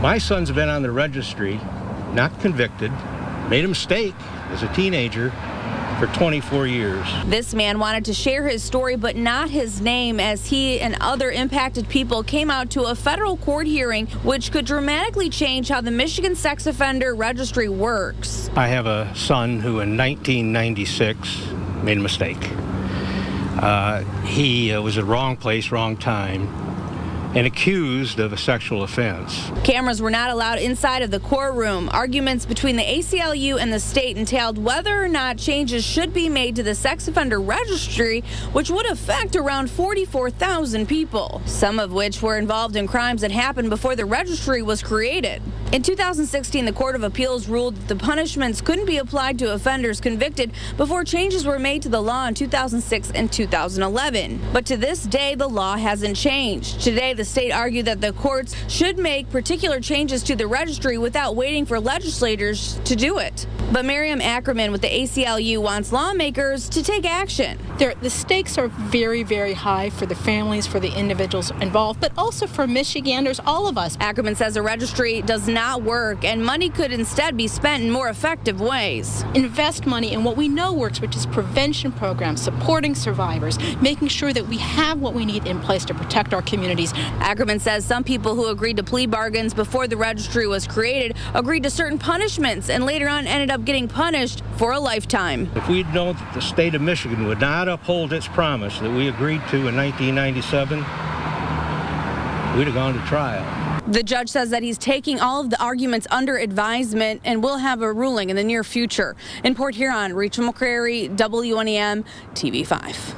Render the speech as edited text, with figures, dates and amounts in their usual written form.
My son's been on the registry, not convicted, made a mistake as a teenager for 24 years. This man wanted to share his story, but not his name, as he and other impacted people came out to a federal court hearing, which could dramatically change how the Michigan Sex Offender Registry works. I have a son who in 1996 made a mistake. He was at wrong place, wrong time, and accused of a sexual offense. Cameras were not allowed inside of the courtroom. Arguments between the ACLU and the state entailed whether or not changes should be made to the sex offender registry, which would affect around 44,000 people, some of which were involved in crimes that happened before the registry was created. In 2016, the Court of Appeals ruled that the punishments couldn't be applied to offenders convicted before changes were made to the law in 2006 and 2011. But to this day, the law hasn't changed. Today, the state argued that the courts should make particular changes to the registry without waiting for legislators to do it. But Miriam Ackerman with the ACLU wants lawmakers to take action. The stakes are very, very high for the families, for the individuals involved, but also for Michiganders, all of us. Ackerman says the registry does not work and money could instead be spent in more effective ways. Invest money in what we know works, which is prevention programs, supporting survivors, making sure that we have what we need in place to protect our communities. Ackerman says some people who agreed to plea bargains before the registry was created agreed to certain punishments and later on ended up getting punished for a lifetime. If we'd known that the state of Michigan would not uphold its promise that we agreed to in 1997, we'd have gone to trial. The judge says that he's taking all of the arguments under advisement and will have a ruling in the near future. In Port Huron, Rachel McCrary, WNEM TV5.